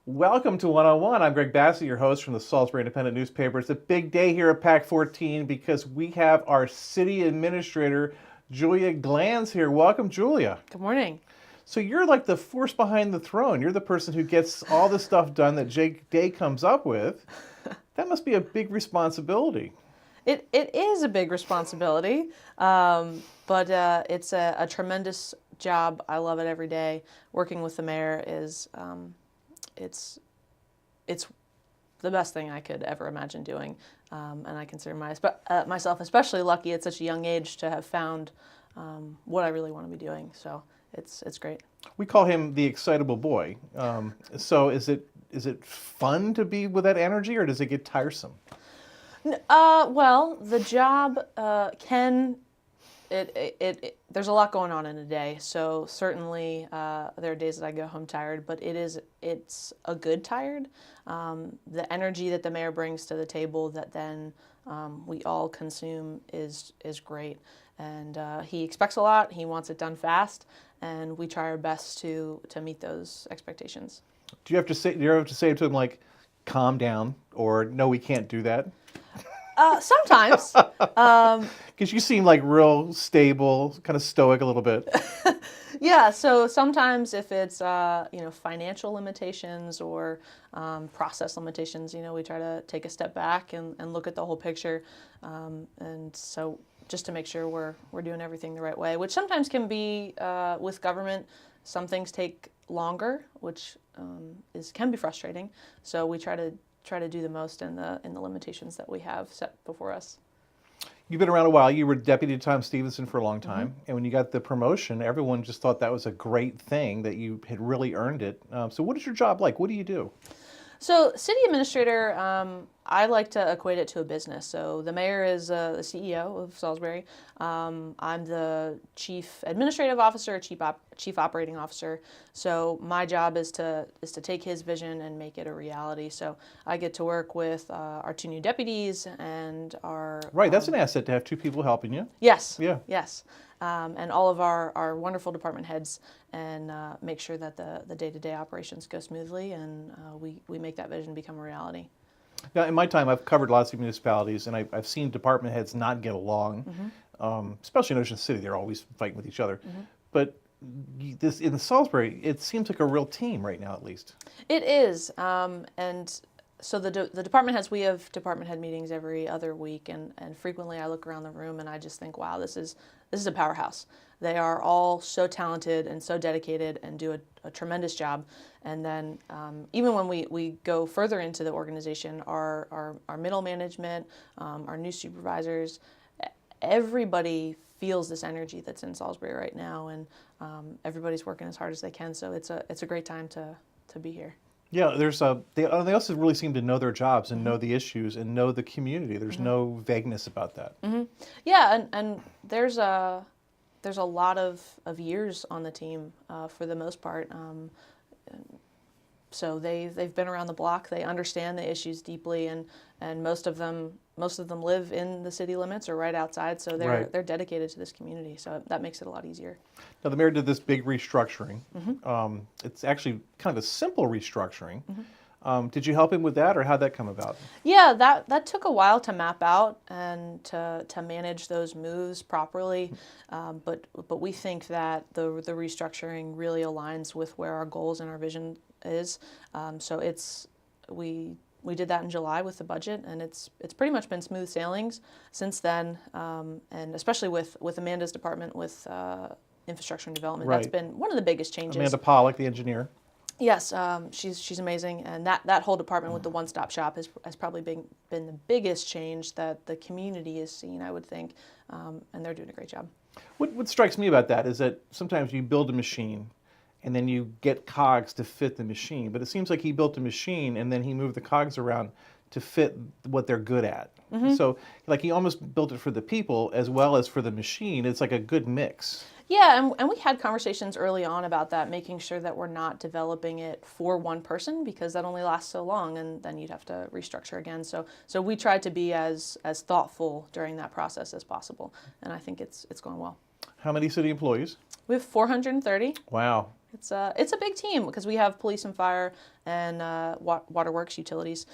Welcome to One-on-One. I'm Greg Bassett, your host from the Salisbury Independent newspaper. It's a big day here at PAC 14 because we have our city administrator, Julia Glanz, here. Welcome, Julia. Good morning. So you're like the force behind the throne. You're the person who gets all the stuff done that Jake Day comes up with. That must be a big responsibility. It is a big responsibility, but it's a tremendous job. I love it every day. Working with the mayor is it's the best thing I could ever imagine doing, and I consider myself especially lucky at such a young age to have found what I really want to be doing. So it's great. We call him the excitable boy. So is it fun to be with that energy, or does it get tiresome? Well, the job there's a lot going on in a day, so certainly there are days that I go home tired, but it's a good tired. The energy that the mayor brings to the table that then we all consume is great, and he expects a lot. He wants it done fast, and we try our best to meet those expectations. Do you have to say to him, like, calm down, or no, we can't do that? Sometimes. Because you seem like real stable, kind of stoic a little bit. Yeah, so sometimes if it's financial limitations or process limitations, we try to take a step back and look at the whole picture, and so just to make sure we're doing everything the right way, which sometimes can be with government. Some things take longer, which can be frustrating. So we try to do the most in the liminations that we have set before us. You've been around a while. You were deputy to Tom Stevenson for a long time, mm-hmm. And when you got the promotion, everyone just thought that was a great thing, that you had really earned it. So what is your job like? What do you do? So city administrator, I like to equate it to a business. So the mayor is the CEO of Salisbury. I'm the chief administrative officer, chief operating officer. So my job is to take his vision and make it a reality. So I get to work with our two new deputies and our... Right, that's an asset to have two people helping you. Yes. Yeah. Yes. And all of our wonderful department heads, and make sure that the day-to-day operations go smoothly, and we make that vision become a reality. Now, in my time, I've covered lots of municipalities, and I've seen department heads not get along, mm-hmm. Especially in Ocean City. They're always fighting with each other. Mm-hmm. But in Salisbury, it seems like a real team right now, at least. It is, and so the department heads, we have department head meetings every other week, and frequently I look around the room and I just think, wow, this is a powerhouse. They are all so talented and so dedicated and do a tremendous job. And then even when we go further into the organization, our middle management, our new supervisors, everybody feels this energy that's in Salisbury right now, and everybody's working as hard as they can. So it's a great time to be here. Yeah, they also really seem to know their jobs and know the issues and know the community. There's mm-hmm. no vagueness about that. Mm-hmm. Yeah, and there's a lot of years on the team for the most part. So they've been around the block. They understand the issues deeply, and most of them live in the city limits or right outside. So they're dedicated to this community. So that makes it a lot easier. Now the mayor did this big restructuring. Mm-hmm. It's actually kind of a simple restructuring. Mm-hmm. Did you help him with that, or how'd that come about? Yeah, that took a while to map out and to manage those moves properly. But we think that the restructuring really aligns with where our goals and our vision is. So we did that in July with the budget, and it's pretty much been smooth sailings since then. And especially with Amanda's department with infrastructure and development, right. That's been one of the biggest changes. Amanda Pollock, the engineer. Yes, she's amazing, and that whole department with the one-stop shop has probably been the biggest change that the community has seen, I would think, and they're doing a great job. What strikes me about that is that sometimes you build a machine and then you get cogs to fit the machine. But it seems like he built a machine and then he moved the cogs around to fit what they're good at. So like he almost built it for the people as well as for the machine. It's like a good mix. Yeah, and we had conversations early on about that, making sure that we're not developing it for one person, because that only lasts so long, and then you'd have to restructure again. So we tried to be as thoughtful during that process as possible, and I think it's going well. How many city employees? We have 430. Wow. It's a big team because we have police and fire and waterworks, utilities.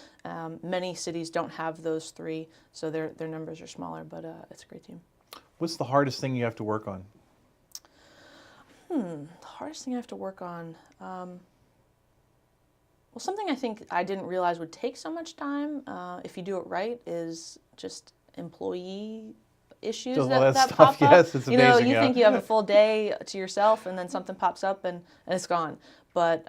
Many cities don't have those three, so their numbers are smaller, but it's a great team. What's the hardest thing you have to work on? The hardest thing I have to work on, well, something I think I didn't realize would take so much time, if you do it right, is just employee issues Just all that that stuff, pop up. yes, it's amazing, You yeah. think you have a full day to yourself, and then something pops up and it's gone. But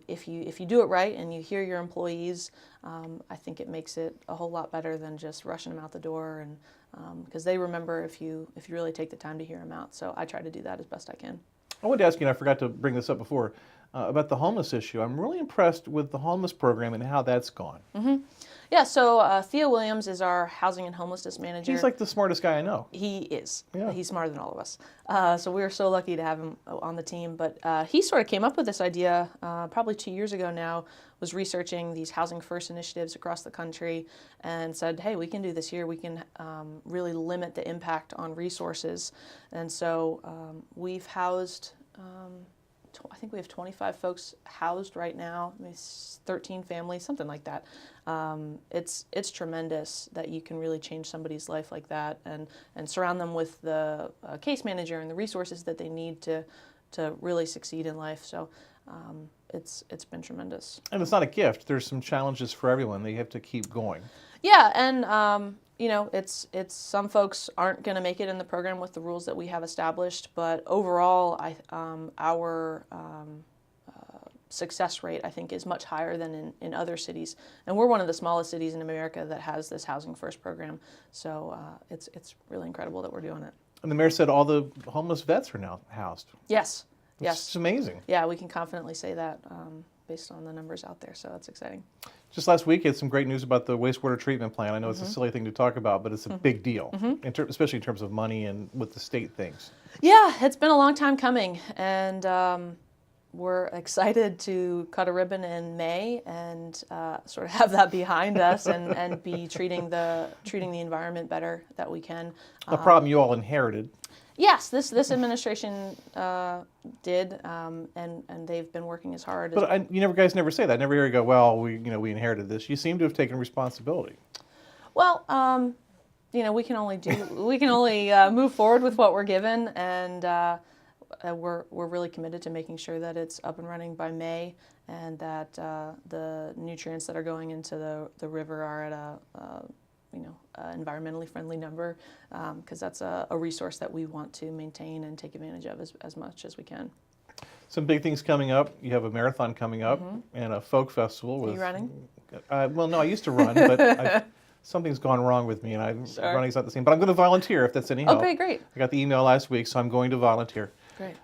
if you do it right and you hear your employees, I think it makes it a whole lot better than just rushing them out the door, and because they remember if you really take the time to hear them out. So I try to do that as best I can. I wanted to ask you, and I forgot to bring this up before, about the homeless issue. I'm really impressed with the homeless program and how that's gone. Yeah, so Theo Williams is our housing and homelessness manager. He's like the smartest guy I know. He is. Yeah. He's smarter than all of us. So we were so lucky to have him on the team. But he sort of came up with this idea probably 2 years ago now, was researching these housing first initiatives across the country and said, hey, we can do this here. We can really limit the impact on resources. And so we've housed, I think we have 25 folks housed right now, maybe 13 families, something like that. It's tremendous that you can really change somebody's life like that, and surround them with the case manager and the resources that they need to really succeed in life. So it's been tremendous. And it's not a gift. There's some challenges for everyone. They have to keep going. Yeah, and it's some folks aren't going to make it in the program with the rules that we have established, but overall, our success rate, I think, is much higher than in other cities. And we're one of the smallest cities in America that has this Housing First program, so it's really incredible that we're doing it. And the mayor said all the homeless vets are now housed. Yes. It's amazing. Yeah, we can confidently say that based on the numbers out there, so that's exciting. Just last week, you had some great news about the wastewater treatment plant. I know it's a silly thing to talk about, but it's a big deal, especially in terms of money and what the state thinks. Yeah, it's been a long time coming, and we're excited to cut a ribbon in May and sort of have that behind us and be treating the environment better that we can. A problem you all inherited. Yes, this administration did, and they've been working as hard. But you guys never say that. I never hear you go, well, we inherited this. You seem to have taken responsibility. Well, we can only move forward with what we're given, and we're really committed to making sure that it's up and running by May, and that the nutrients that are going into the river are at a environmentally friendly number, because that's a resource that we want to maintain and take advantage of as much as we can. Some big things coming up. You have a marathon coming up and a folk festival. Are you running? Well, no, I used to run, but something's gone wrong with me, and running's not the same. But I'm going to volunteer if that's any help. Okay, great. I got the email last week, so I'm going to volunteer. Great.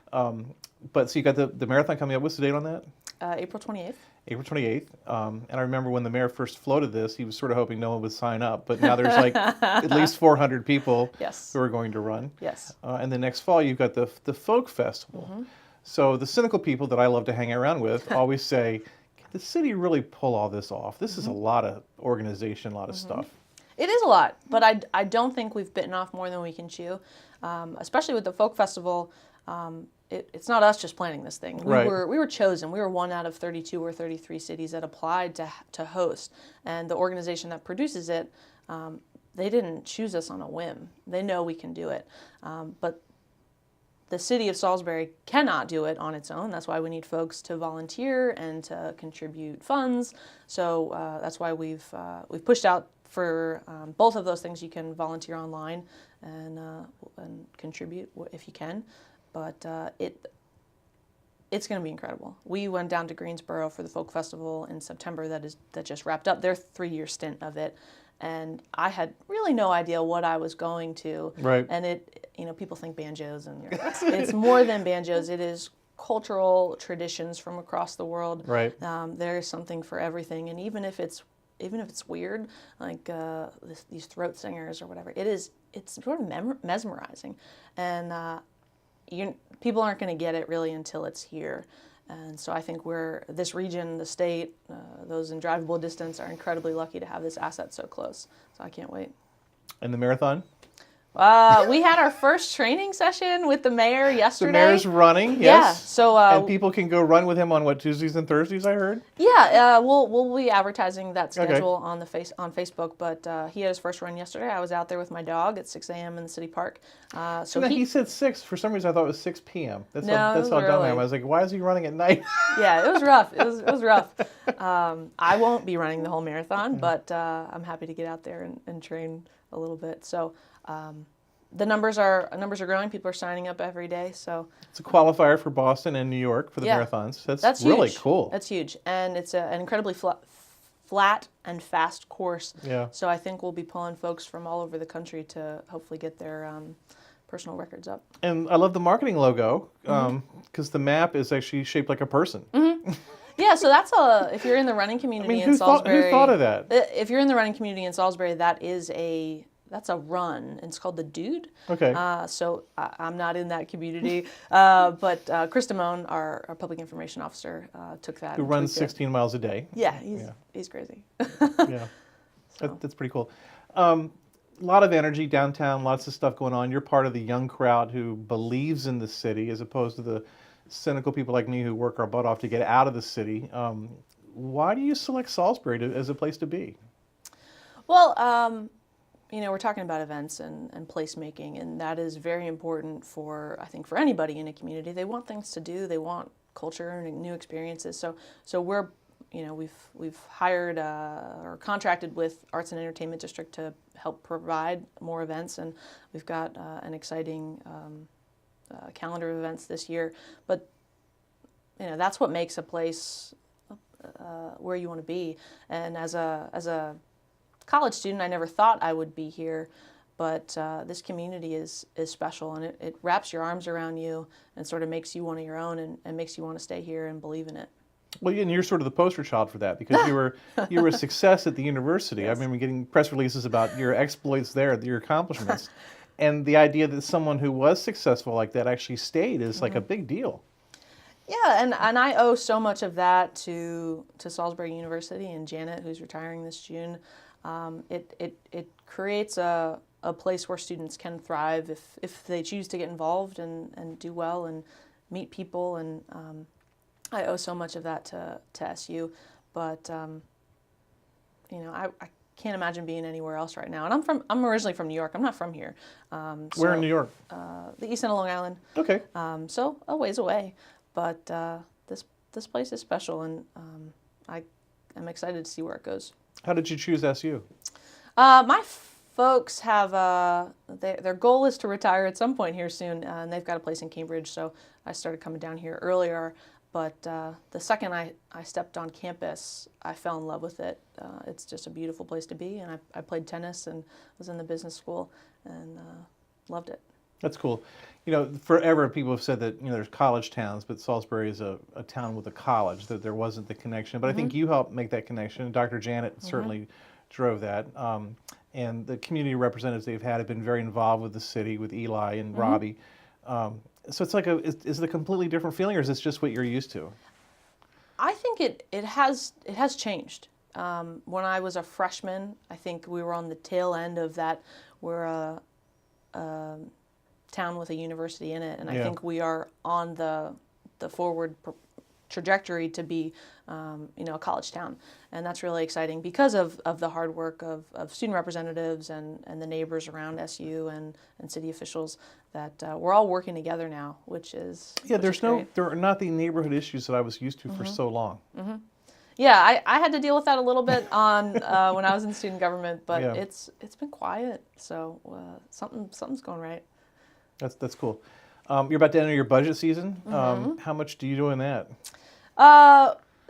But so you got the marathon coming up. What's the date on that? April 28th. April 28th. And I remember when the mayor first floated this, he was sort of hoping no one would sign up. But now there's like at least 400 people who are going to run. Yes. And the next fall, you've got the folk festival. So the cynical people that I love to hang around with always say, can the city really pull all this off? This is a lot of organization, a lot of stuff. It is a lot, but I don't think we've bitten off more than we can chew, especially with the folk festival. It's not us just planning this thing. We were chosen. We were one out of 32 or 33 cities that applied to host, and the organization that produces it, they didn't choose us on a whim. They know we can do it, but the city of Salisbury cannot do it on its own. That's why we need folks to volunteer and to contribute funds. So that's why we've pushed out for both of those things. You can volunteer online and contribute if you can. But it's going to be incredible. We went down to Greensboro for the Folk Festival in September that just wrapped up their 3-year stint of it, and I had really no idea what I was going to. Right. And people think banjos, and it's more than banjos. It is cultural traditions from across the world. Right. There is something for everything, and even if it's weird, like these throat singers or whatever, it's sort of mesmerizing, and people aren't going to get it really until it's here. And so I think this region, the state, those in drivable distance are incredibly lucky to have this asset so close. So I can't wait. And the marathon? We had our first training session with the mayor yesterday. The mayor's running, yes. Yeah. So and people can go run with him on what, Tuesdays and Thursdays, I heard? Yeah, we'll be advertising that schedule on Facebook. But he had his first run yesterday. I was out there with my dog at 6 a.m. in the city park. He said 6. For some reason, I thought it was 6 p.m. That's No, how it was dumb I am. early. I was like, why is he running at night? Yeah, it was rough. It was rough. I won't be running the whole marathon, but I'm happy to get out there and train a little bit. So the numbers are growing. People are signing up every day. So it's a qualifier for Boston and New York for the marathons. That's really huge. cool. That's huge, and it's an incredibly flat and fast course. Yeah. So I think we'll be pulling folks from all over the country to hopefully get their personal records up. And I love the marketing logo because the map is actually shaped like a person. Yeah, so that's if you're in the running community in who Salisbury. Who thought of that? If you're in the running community in Salisbury, that's a run, and it's called the Dude. Okay. So I'm not in that community, but Chris Damone, our public information officer, took that. Who runs 16 miles a day. Yeah, he's crazy. Yeah, that's pretty cool. A lot of energy downtown, lots of stuff going on. You're part of the young crowd who believes in the city as opposed to the cynical people like me who work our butt off to get out of the city. Why do you select Salisbury as a place to be? Well, we're talking about events and placemaking, and that is very important I think for anybody in a community. They want things to do, they want culture and new experiences. So we're, we've hired or contracted with Arts and Entertainment District to help provide more events, and we've got an exciting calendar of events this year. But that's what makes a place where you want to be. And as a college student, I never thought I would be here, but this community is special, and it wraps your arms around you and sort of makes you one of your own, and makes you want to stay here and believe in it. Well, and you're sort of the poster child for that because you were a success at the university. Yes. I remember getting press releases about your exploits there, your accomplishments, and the idea that someone who was successful like that actually stayed is like a big deal. Yeah, and I owe so much of that to Salisbury University and Janet, who's retiring this June. It creates a place where students can thrive if they choose to get involved and do well and meet people, and I owe so much of that to SU, but I can't imagine being anywhere else right now. And I'm originally from New York. I'm not from here. Where in New York? The east end of Long Island. Okay. So a ways away, but this place is special, and I am excited to see where it goes. How did you choose SU? My folks have their goal is to retire at some point here soon, and they've got a place in Cambridge. So I started coming down here earlier. But the second I stepped on campus, I fell in love with it. It's just a beautiful place to be, and I played tennis and was in the business school and loved it. That's cool. Forever people have said that there's college towns, but Salisbury is a town with a college, that there wasn't the connection. But I think you helped make that connection. Dr. Janet certainly drove that. And the community representatives they've had have been very involved with the city, with Eli and Robbie. So it's like is it a completely different feeling, or is this just what you're used to? I think it has changed. When I was a freshman, I think we were on the tail end of that. We're a town with a university in it, and I think we are on the forward trajectory to be a college town, and that's really exciting because of the hard work of student representatives and the neighbors around SU and city officials that we're all working together now, which is there are not the neighborhood issues that I was used to for so long. Yeah, I had to deal with that a little bit on when I was in student government, but it's been quiet, so something's going right. That's cool. You're about to enter your budget season. How much do you do in that?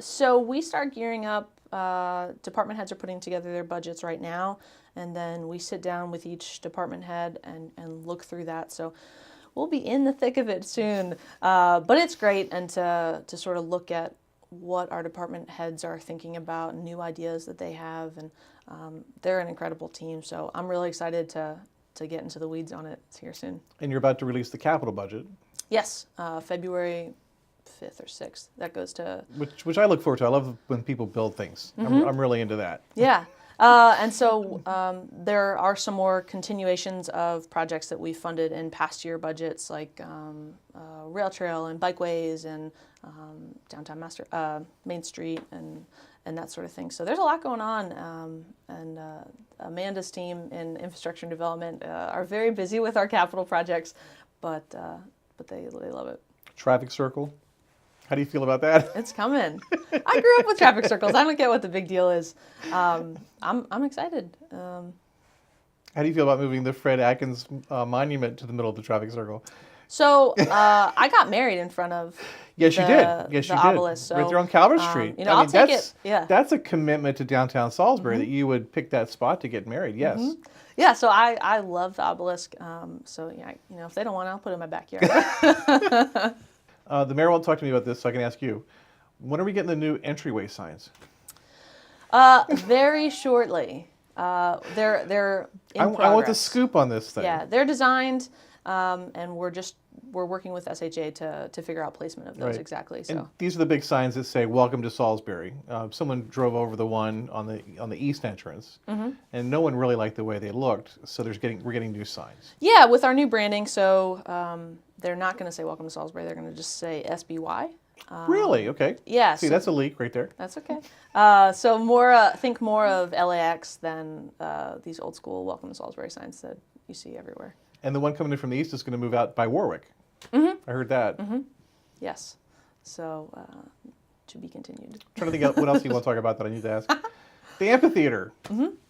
So we start gearing up. Department heads are putting together their budgets right now, and then we sit down with each department head and look through that. So we'll be in the thick of it soon, but it's great, and to sort of look at what our department heads are thinking about, new ideas that they have, and they're an incredible team. So I'm really excited to get into the weeds on it here soon. And you're about to release the capital budget. Yes, February 5th or 6th. That goes to... Which I look forward to. I love when people build things. I'm really into that. Yeah. And so there are some more continuations of projects that we funded in past year budgets, like rail trail and bikeways and downtown Main Street and that sort of thing. So there's a lot going on. And Amanda's team in infrastructure and development are very busy with our capital projects, but they love it. Traffic circle. How do you feel about that? It's coming. I grew up with traffic circles. I don't get what the big deal is. I'm excited. How do you feel about moving the Fred Atkins monument to the middle of the traffic circle? So I got married in front of Yes, you did. Yes, you did. obelisk. So, right there on Calvert Street. You know, I'll take it. Yeah. That's a commitment to downtown Salisbury that you would pick that spot to get married. Yes. Yeah. So I love the obelisk. So yeah, you know, if they don't want it, I'll put it in my backyard. The mayor won't talk to me about this, so I can ask you. When are we getting the new entryway signs? Very shortly. They're in I want the progress. scoop on this thing. Yeah, they're designed, and we're working with SHA to figure out placement of those Right. exactly. And So these are the big signs that say "Welcome to Salisbury." Someone drove over the one on the east entrance, and no one really liked the way they looked. So we're getting new signs. yeah, with our new branding, so they're not going to say "Welcome to Salisbury." They're going to just say SBY. Really? Okay. Yeah. See, so that's a leak right there. that's okay. So think more of LAX than these old school "Welcome to Salisbury" signs that you see everywhere. And the one coming in from the east is going to move out by Warwick. I heard that. Yes. So to be continued. Trying to think of what else you want to talk about that I need to ask. The amphitheater.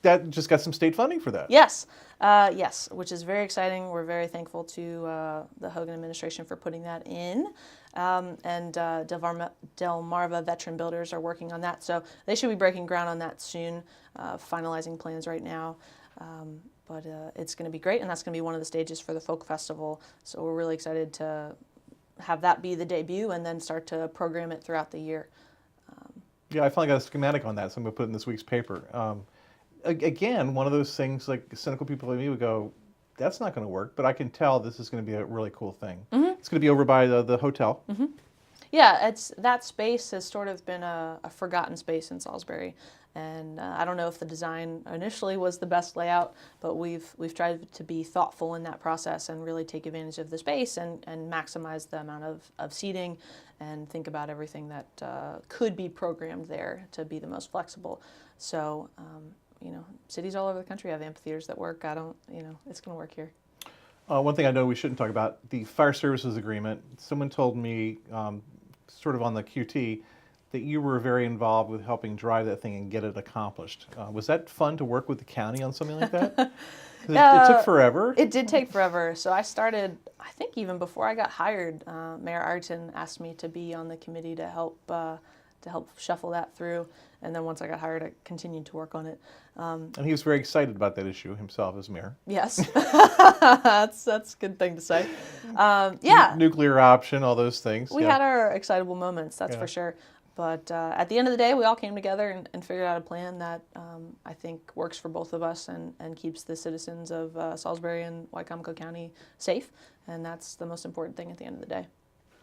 That just got some state funding for that. Yes, yes, which is very exciting. We're very thankful to the Hogan administration for putting that in. And Delmarva Veteran Builders are working on that. So they should be breaking ground on that soon, finalizing plans right now. But it's going to be great, and that's going to be one of the stages for the Folk Festival. So we're really excited to have that be the debut and then start to program it throughout the year. Yeah, I finally got a schematic on that, so I'm going to put it in this week's paper. Again, one of those things like cynical people like me would go, that's not going to work, but I can tell this is going to be a really cool thing. It's going to be over by the hotel. Yeah, that space has sort of been a forgotten space in Salisbury, and I don't know if the design initially was the best layout, but we've tried to be thoughtful in that process and really take advantage of the space and maximize the amount of seating and think about everything that could be programmed there to be the most flexible. So, you know, cities all over the country have amphitheaters that work. It's going to work here. One thing I know we shouldn't talk about, the fire services agreement. Someone told me, sort of on the QT, that you were very involved with helping drive that thing and get it accomplished. Was that fun to work with the county on something like that? 'Cause it took forever. It did take forever. So I started, I think even before I got hired, Mayor Ireton asked me to be on the committee to help shuffle that through. And then once I got hired, I continued to work on it. And he was very excited about that issue himself as mayor. Yes, that's a good thing to say. Yeah, Nuclear option, all those things. we had our excitable moments, that's Yeah. for sure. But at the end of the day, we all came together and figured out a plan that I think works for both of us and keeps the citizens of Salisbury and Wycomico County safe. And that's the most important thing at the end of the day.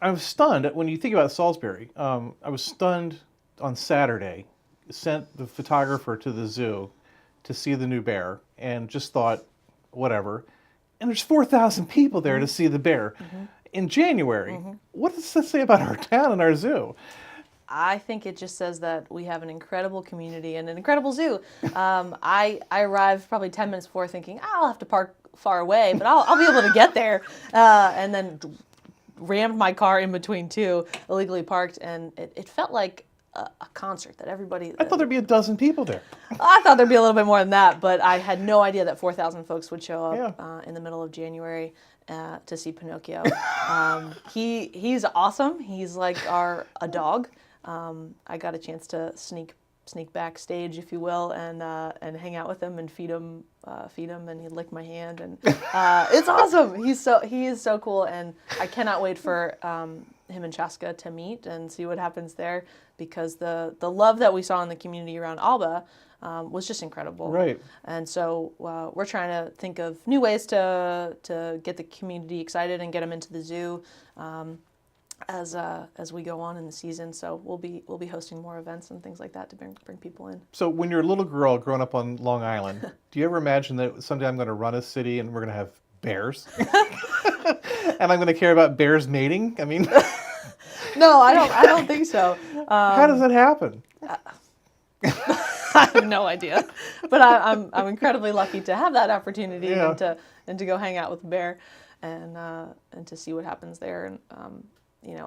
I was stunned when you think about Salisbury. I was stunned on Saturday. Sent the photographer to the zoo to see the new bear and just thought, whatever. And there's 4,000 people there to see the bear in January. What does that say about our town and our zoo? I think it just says that we have an incredible community and an incredible zoo. I arrived probably 10 minutes before thinking, I'll have to park far away, but I'll be able to get there. And then rammed my car in between two, illegally parked, and it felt like a concert that everybody... I thought there'd be a dozen people there. I thought there'd be a little bit more than that, but I had no idea that 4,000 folks would show up in the middle of January to see Pinocchio. He's awesome. He's like a dog. I got a chance to sneak sneak backstage, if you will, and hang out with him and feed him, and he'd lick my hand, and it's awesome. He is so cool, and I cannot wait for him and Chaska to meet and see what happens there, because the love that we saw in the community around Alba was just incredible. Right. And so we're trying to think of new ways to get the community excited and get them into the zoo. As we go on in the season, so we'll be hosting more events and things like that to bring people in. So when you're a little girl growing up on Long Island, do you ever imagine that someday I'm going to run a city and we're going to have bears? And I'm going to care about bears mating? I mean, No, I don't think so. how does that happen? I have no idea, but I'm incredibly lucky to have that opportunity, Yeah. and to go hang out with a bear, and to see what happens there. And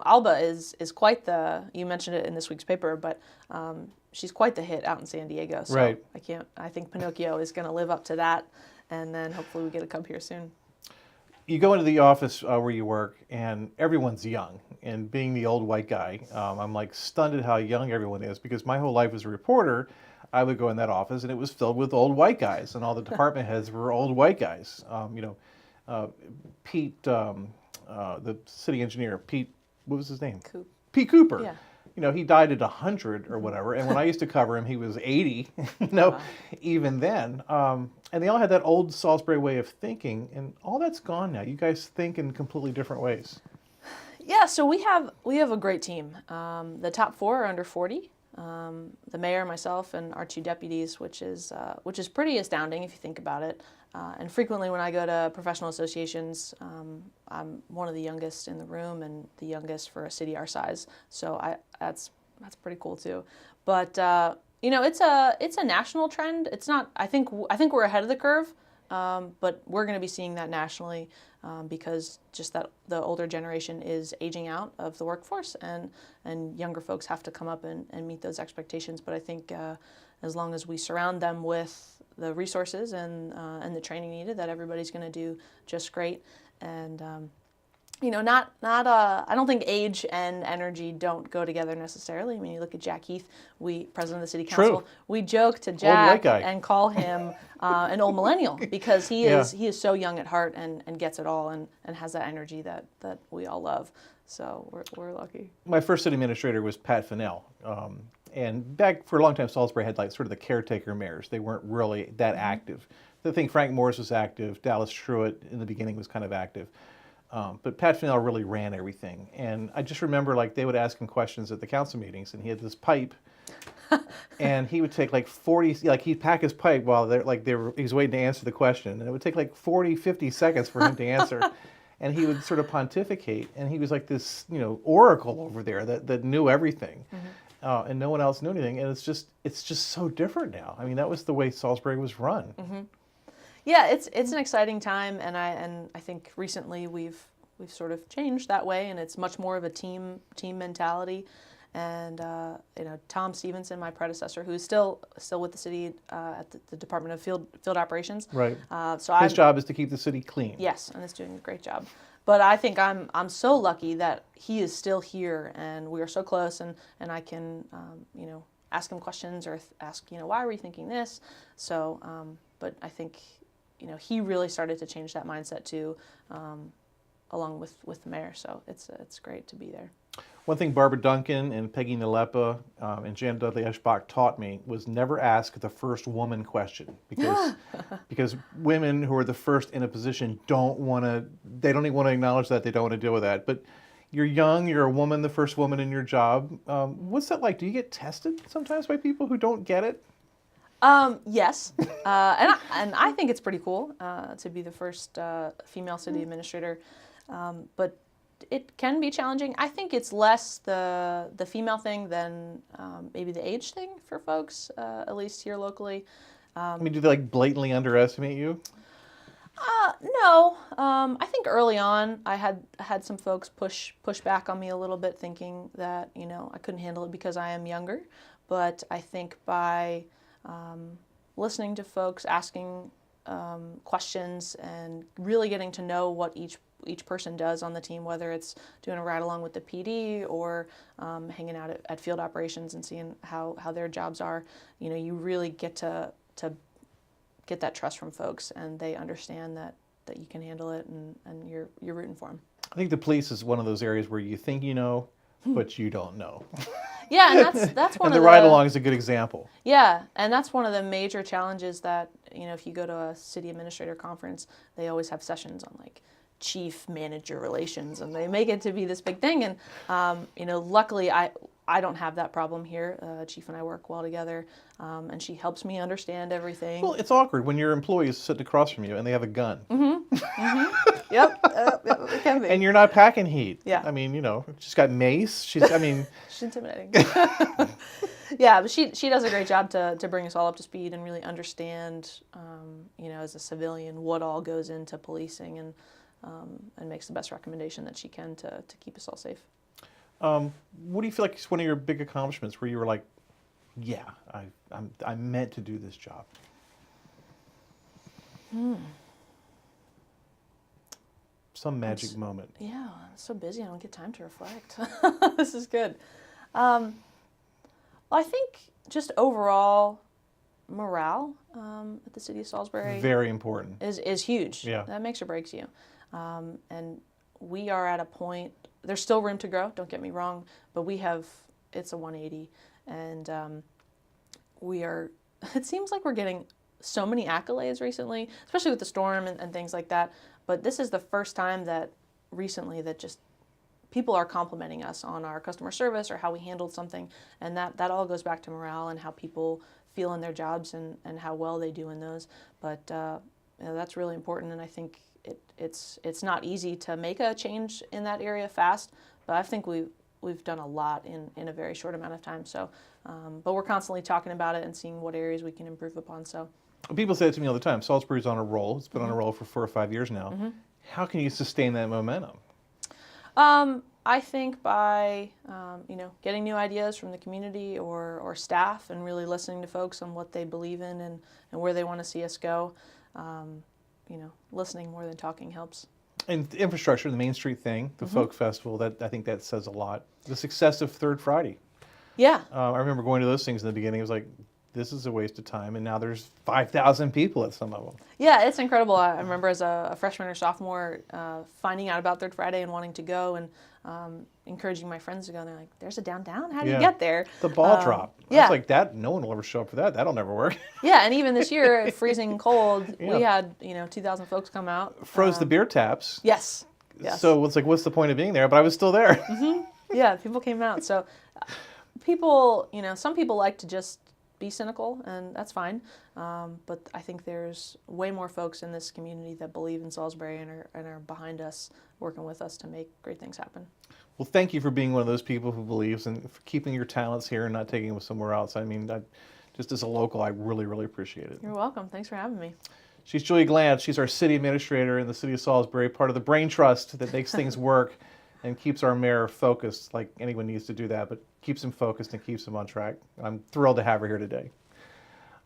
Alba is quite you mentioned it in this week's paper, but she's quite the hit out in San Diego. So Right. I think Pinocchio is going to live up to that, and then hopefully we get to come here soon. You go into the office where you work, and everyone's young. And being the old white guy, I'm like stunned at how young everyone is, because my whole life as a reporter, I would go in that office and it was filled with old white guys, and all the department heads were old white guys. Pete, the city engineer, Pete, what was his name? Pete Cooper. Yeah. He died at 100 or whatever. And when I used to cover him, he was 80, Wow. even then. And they all had that old Salisbury way of thinking, and all that's gone now. You guys think in completely different ways. Yeah, so we have a great team. The top 4 are under 40. The mayor, myself, and our 2 deputies, which is pretty astounding if you think about it. And frequently when I go to professional associations, I'm one of the youngest in the room and the youngest for a city our size. So that's pretty cool too. But it's a national trend. It's not. I think we're ahead of the curve, but we're going to be seeing that nationally because just that the older generation is aging out of the workforce, and younger folks have to come up and meet those expectations. But I think as long as we surround them with the resources and the training needed, that everybody's going to do just great. And I don't think age and energy don't go together necessarily. I mean, you look at Jack Heath, president of the city council. True. We joke to Old white Jack guy. and call him an old millennial, because he is so young at heart and gets it all, and has that energy that we all love. So we're lucky. My first city administrator was Pat Fennell. And back for a long time, Salisbury had like sort of the caretaker mayors. They weren't really that active. I think Frank Morris was active. Dallas Truitt in the beginning was kind of active. But Pat Fennell really ran everything. And I just remember like they would ask him questions at the council meetings, and he had this pipe, and he would take like 40, like he'd pack his pipe while he was waiting to answer the question. And it would take like 40, 50 seconds for him to answer. And he would sort of pontificate, and he was like this, oracle over there that knew everything. And no one else knew anything. And it's just so different now. I mean, that was the way Salisbury was run. Mm-hmm. Yeah, it's an exciting time, and I think recently we've sort of changed that way, and it's much more of a team mentality. And Tom Stevenson, my predecessor, who's still with the city at the Department of Field Operations. Right. So his job is to keep the city clean. Yes, and is doing a great job. But I think I'm so lucky that he is still here, and we are so close, and I can ask him questions or ask why are we thinking this. So but I think he really started to change that mindset too, along with the mayor. So it's great to be there. One thing Barbara Duncan and Peggy Nalepa and Jan Dudley Eschbach taught me was never ask the first woman question, because women who are the first in a position don't even want to acknowledge that, they don't want to deal with that. But you're young, you're a woman, the first woman in your job. What's that like? Do you get tested sometimes by people who don't get it? Yes, and I think it's pretty cool to be the first female city administrator, but it can be challenging. I think it's less the female thing than maybe the age thing for folks, at least here locally. I mean, do they like blatantly underestimate you? No. I think early on I had some folks push back on me a little bit, thinking that I couldn't handle it because I am younger. But I think by listening to folks, asking questions, and really getting to know what each each person does on the team, whether it's doing a ride along with the PD or hanging out at field operations and seeing how their jobs are. You really get to get that trust from folks, and they understand that you can handle it, and you're rooting for them. I think the police is one of those areas where you think you know, but you don't know. Yeah, and that's one and of the ride-along is a good example. Yeah, and that's one of the major challenges that, if you go to a city administrator conference, they always have sessions on like chief manager relations, and they make it to be this big thing. And, luckily I don't have that problem here. Chief and I work well together, and she helps me understand everything. Well, it's awkward when your employee is sitting across from you and they have a gun. Yep, it can be. And you're not packing heat. Yeah. I mean, she's got mace. She's intimidating. Yeah, but she does a great job to bring us all up to speed and really understand, as a civilian, what all goes into policing, and makes the best recommendation that she can to keep us all safe. What do you feel like is one of your big accomplishments where you were like, yeah, I'm meant to do this job? Some magic moment. Yeah, I'm so busy I don't get time to reflect. This is good. Well, I think just overall morale at the city of Salisbury Very important. is huge. Yeah. That makes or breaks you. And we are at a point, there's still room to grow, don't get me wrong, but it's a 180. And it seems like we're getting so many accolades recently, especially with the storm and things like that. But this is the first time that recently that just people are complimenting us on our customer service or how we handled something. And that all goes back to morale and how people feel in their jobs and how well they do in those. But that's really important, and I think it's not easy to make a change in that area fast, but I think we've done a lot in a very short amount of time. So, but we're constantly talking about it and seeing what areas we can improve upon. So, people say it to me all the time. Salisbury's on a roll. It's been on a roll for 4 or 5 years now. How can you sustain that momentum? I think by getting new ideas from the community or staff, and really listening to folks on what they believe in and where they want to see us go. Listening more than talking helps. And the infrastructure, the Main Street thing, the folk festival, I think that says a lot. The success of Third Friday. Yeah. I remember going to those things in the beginning. It was like, this is a waste of time, and now there's 5,000 people at some of them. Yeah, it's incredible. I remember as a freshman or sophomore finding out about Third Friday and wanting to go, and encouraging my friends to go. And they're like, "There's a downtown? How do you get there?" The ball drop. I was like, that. No one will ever show up for that. That'll never work. Yeah, and even this year, freezing cold, we had 2,000 folks come out. Froze the beer taps. Yes. So it's like, what's the point of being there? But I was still there. Yeah, people came out. So people, some people like to just be cynical, and that's fine. But I think there's way more folks in this community that believe in Salisbury and are behind us, working with us to make great things happen. Well, thank you for being one of those people who believes and for keeping your talents here and not taking them somewhere else. I mean, just as a local, I really, really appreciate it. You're welcome. Thanks for having me. She's Julia Glanz. She's our city administrator in the city of Salisbury, part of the brain trust that makes things work and keeps our mayor focused, like anyone needs to do that, but keeps him focused and keeps him on track. I'm thrilled to have her here today.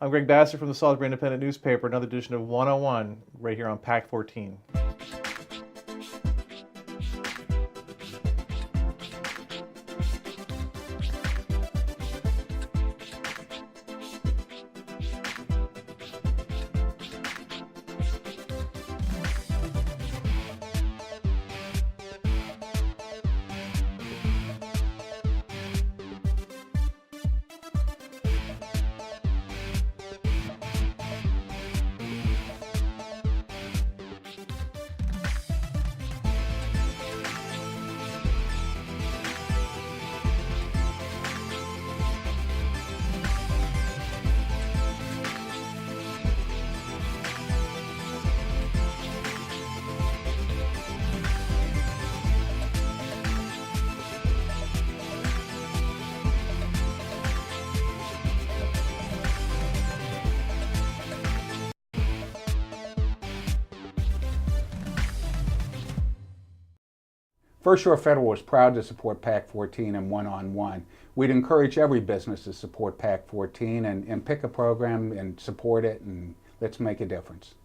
I'm Greg Bassett from the Salisbury Independent newspaper, another edition of 101 right here on PAC 14. First Shore Federal is proud to support PAC 14 and one-on-one. We'd encourage every business to support PAC 14 and pick a program and support it, and let's make a difference.